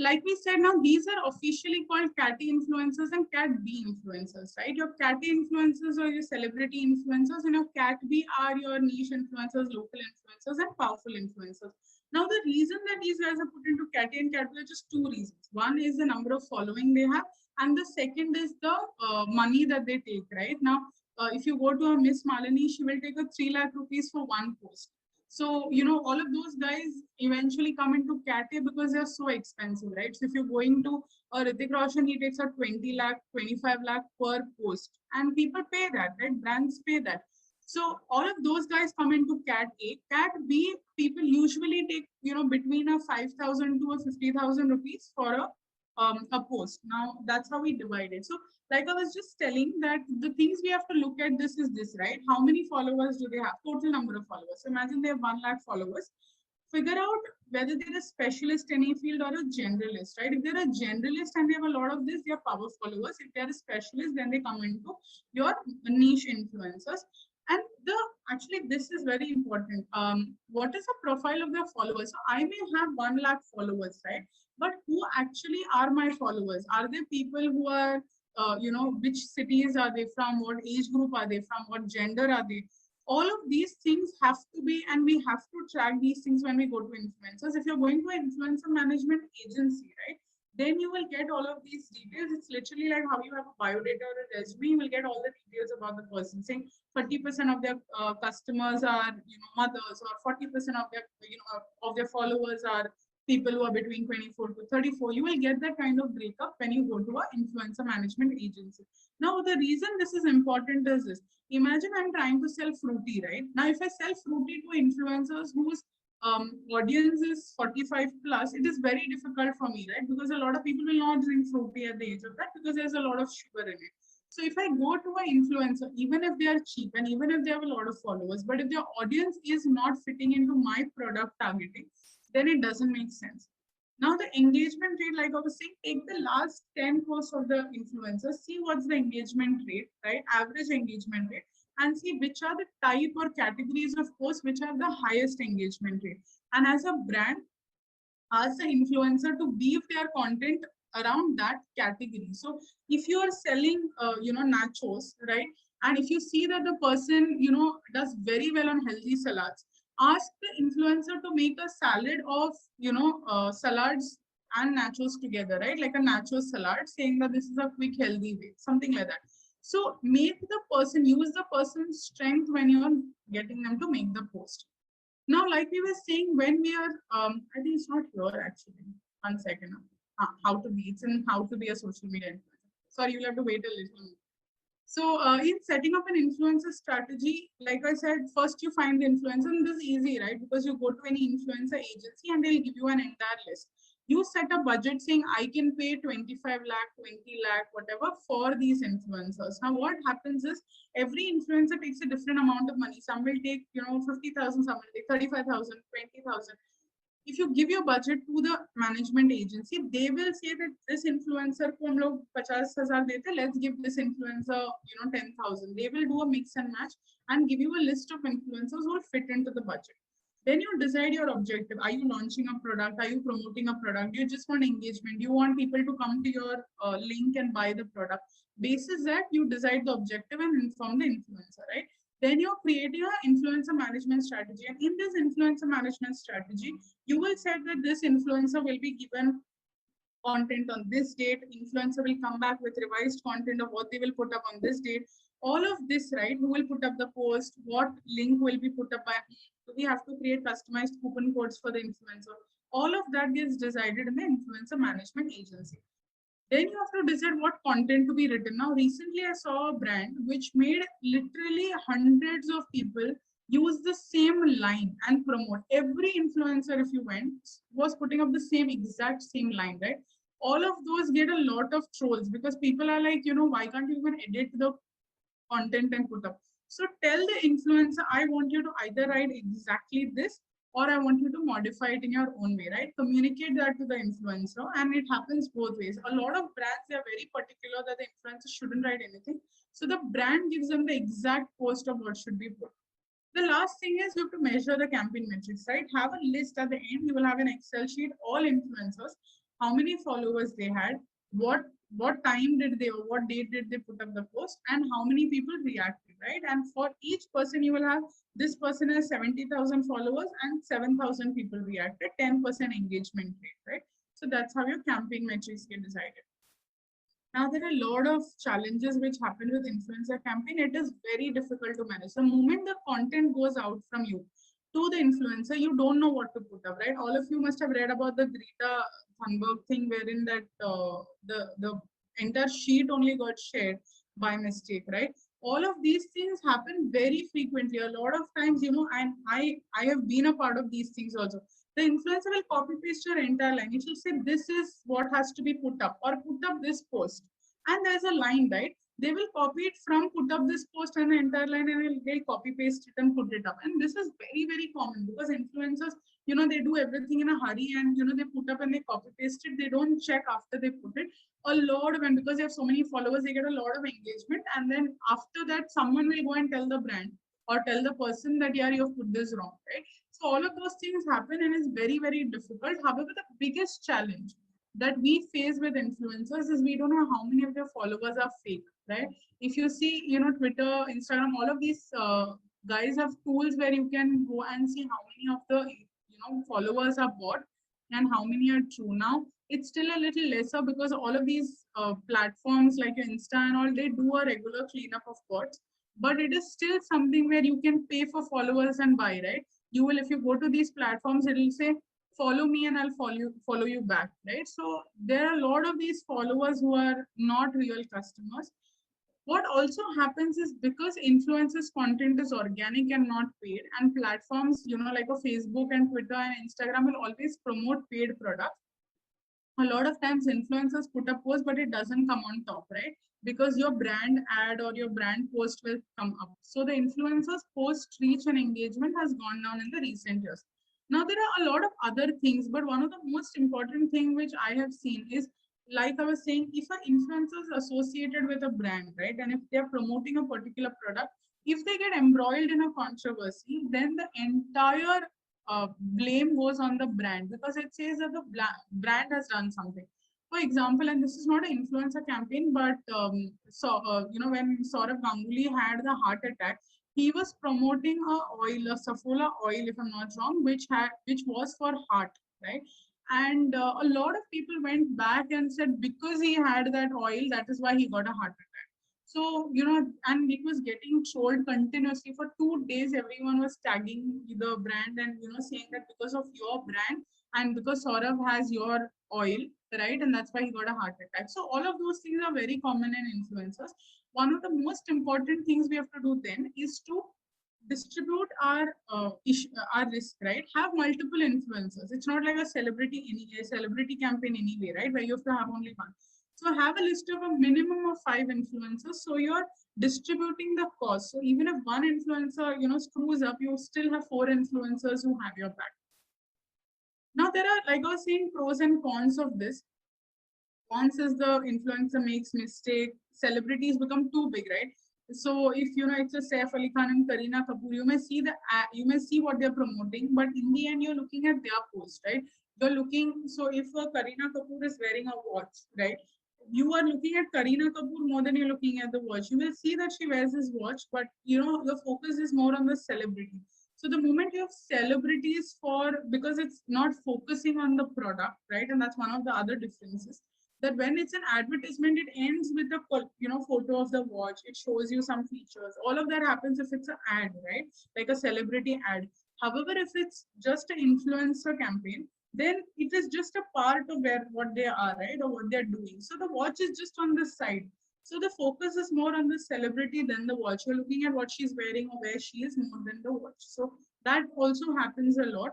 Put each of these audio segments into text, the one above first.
like we said, now these are officially called Cat A influencers and Cat B influencers, right? Your Cat A influencers or your celebrity influencers, and your Cat B are your niche influencers, local influencers, and powerful influencers. Now, the reason that these guys are put into Cat A and Cat B are just two reasons. One is the number of following they have, and the second is the money that they take, right? Now, if you go to a Miss Malini, she will take a 3 lakh rupees for one post. So, all of those guys eventually come into Cat A because they're so expensive, right? So if you're going to a Hrithik Roshan, he takes a 20 lakh, 25 lakh per post. And people pay that, right? Brands pay that. So all of those guys come into Cat A. Cat B, people usually take, between a 5,000 to a 50,000 rupees for a post. Now, that's how we divide it. So like I was just telling that the things we have to look at this is this, right? How many followers do they have? Total number of followers. So imagine they have 1 lakh followers. Figure out whether they're a specialist in any field or a generalist, right? If they're a generalist and they have a lot of this, they're power followers. If they're a specialist, then they come into your niche influencers. And actually, this is very important. What is the profile of their followers? So I may have 1 lakh followers, right? But who actually are my followers? Are they people who are which cities are they from, what age group are they from, what gender are they? All of these things have to be, and we have to track these things when we go to influencers. If you're going to an influencer management agency, right, then you will get all of these details. It's literally like how you have a biodata or a resume. You will get all the details about the person, saying 30% of their customers are mothers, or 40% of their of their followers are people who are between 24 to 34. You will get that kind of breakup when you go to an influencer management agency. Now, the reason this is important is this. Imagine I'm trying to sell fruity, right? Now, if I sell fruity to influencers whose audience is 45 plus, it is very difficult for me, right? Because a lot of people will not drink fruity at the age of that because there's a lot of sugar in it. So if I go to an influencer, even if they are cheap and even if they have a lot of followers, but if their audience is not fitting into my product targeting, then it doesn't make sense. Now the engagement rate, like I was saying, take the last 10 posts of the influencers, see what's the engagement rate, right? Average engagement rate, and see which are the type or categories of posts which have the highest engagement rate. And as a brand, ask the influencer to weave their content around that category. So if you are selling, nachos, right? And if you see that the person, does very well on healthy salads, ask the influencer to make a salad of, salads and nachos together, right? Like a nacho salad, saying that this is a quick, healthy way, something like that. So make the person, use the person's strength when you're getting them to make the post. Now, like we were saying, when we are, I think it's not here actually. 1 second. How to be, it's in how to be a social media influencer. Sorry, you'll have to wait a little. So in setting up an influencer strategy, like I said, first you find the influencer, and this is easy, right? Because you go to any influencer agency and they'll give you an entire list. You set a budget saying, I can pay 25 lakh, 20 lakh, whatever for these influencers. Now, what happens is every influencer takes a different amount of money. Some will take, 50,000, some will take 35,000, 20,000. If you give your budget to the management agency, they will say that this influencer को हम लोग 50,000 देते, let's give this influencer 10,000. They will do a mix and match and give you a list of influencers who will fit into the budget. Then you decide your objective. Are you launching a product? Are you promoting a product? You just want engagement. You want people to come to your link and buy the product. Basis that, you decide the objective and inform the influencer, right? Then you're creating an influencer management strategy. And in this influencer management strategy, you will say that this influencer will be given content on this date. Influencer will come back with revised content of what they will put up on this date. All of this, right? Who will put up the post? What link will be put up by? So we have to create customized coupon codes for the influencer. All of that gets decided in the influencer management agency. Then you have to decide what content to be written. Now, recently I saw a brand which made literally hundreds of people use the same line and promote. Every influencer, if you went, was putting up the same exact same line, right? All of those get a lot of trolls because people are like, why can't you even edit the content and put up? So tell the influencer, I want you to either write exactly this, or I want you to modify it in your own way, right? Communicate that to the influencer, and it happens both ways. A lot of brands, they are very particular that the influencer shouldn't write anything. So the brand gives them the exact post of what should be put. The last thing is you have to measure the campaign metrics, right? Have a list at the end. You will have an Excel sheet, all influencers, how many followers they had, what what time did they, or what date did they put up the post, and how many people reacted, right? And for each person you will have, this person has 70,000 followers and 7,000 people reacted, 10% engagement rate, right? So that's how your campaign metrics get decided. Now, there are a lot of challenges which happen with influencer campaign. It is very difficult to manage. The moment the content goes out from you to the influencer, you don't know what to put up, right? All of you must have read about the Greta Thunberg thing, wherein that the entire sheet only got shared by mistake, right? All of these things happen very frequently. A lot of times, and I have been a part of these things also. The influencer will copy paste your entire line. It will say this is what has to be put up, or put up this post. And there's a line, right? They will copy it from put up this post and the entire line, and they'll copy paste it and put it up. And this is very, very common because influencers, they do everything in a hurry, and they put up and they copy paste it. They don't check after they put it. A lot of, and because they have so many followers, they get a lot of engagement. And then after that, someone will go and tell the brand or tell the person that, yeah, you've put this wrong, right? So all of those things happen and it's very, very difficult. However, the biggest challenge that we face with influencers is we don't know how many of their followers are fake, right? If you see, Twitter, Instagram, all of these guys have tools where you can go and see how many of the followers are bought and how many are true. Now it's still a little lesser because all of these platforms like your Insta and all, they do a regular cleanup of bots, but it is still something where you can pay for followers and buy, right? You will, if you go to these platforms, it will say follow me and I'll follow you back, right? So there are a lot of these followers who are not real customers. What also happens is because influencers content is organic and not paid, and platforms, like a Facebook and Twitter and Instagram will always promote paid products. A lot of times influencers put a post, but it doesn't come on top, right? Because your brand ad or your brand post will come up. So the influencers post reach and engagement has gone down in the recent years. Now there are a lot of other things, but one of the most important thing which I have seen is, like I was saying, if an influencer is associated with a brand, right, and if they're promoting a particular product, if they get embroiled in a controversy, then the entire blame goes on the brand because it says that the brand has done something. For example, and this is not an influencer campaign, but when Saurav Ganguly had the heart attack, he was promoting a Saffola oil, if I'm not wrong, which was for heart, right? And a lot of people went back and said because he had that oil, that is why he got a heart attack. So, and it was getting trolled continuously for 2 days. Everyone was tagging the brand and, saying that because of your brand and because Saurav has your oil, right? And that's why he got a heart attack. So all of those things are very common in influencers. One of the most important things we have to do then is to distribute our risk, right? Have multiple influencers. It's not like a celebrity campaign anyway, right? Where you have to have only one. So have a list of a minimum of 5 influencers. So you're distributing the cost. So even if one influencer, screws up, you still have 4 influencers who have your back. Now there are, like I was saying, pros and cons of this. Cons is the influencer makes mistake, celebrities become too big, right? So if it's a Saif Ali Khan and Kareena Kapoor, you may see what they're promoting, but in the end you're looking at their post, right? You're looking, so if Kareena Kapoor is wearing a watch, right? You are looking at Kareena Kapoor more than you're looking at the watch. You will see that she wears this watch, but your focus is more on the celebrity. So the moment you have celebrities because it's not focusing on the product, right? And that's one of the other differences, that when it's an advertisement, it ends with a photo of the watch. It shows you some features. All of that happens if it's an ad, right? Like a celebrity ad. However, if it's just an influencer campaign, then it is just a part of what they are, right, or what they're doing. So the watch is just on the side. So the focus is more on the celebrity than the watch. You're looking at what she's wearing or where she is more than the watch. So that also happens a lot.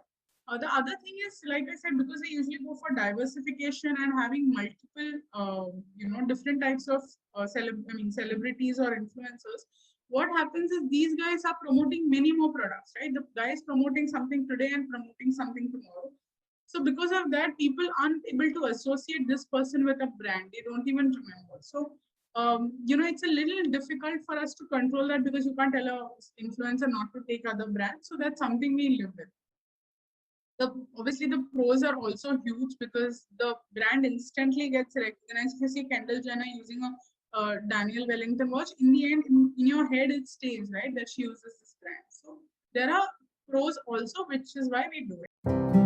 The other thing is, like I said, because they usually go for diversification and having multiple, different types of celebrities or influencers. What happens is these guys are promoting many more products, right? The guy is promoting something today and promoting something tomorrow. So because of that, people aren't able to associate this person with a brand. They don't even remember. So it's a little difficult for us to control that because you can't tell a influencer not to take other brands. So that's something we live with. Obviously the pros are also huge because the brand instantly gets recognized. If you see Kendall Jenner using a Daniel Wellington watch, in the end, in your head, it stays, right, that she uses this brand. So there are pros also, which is why we do it.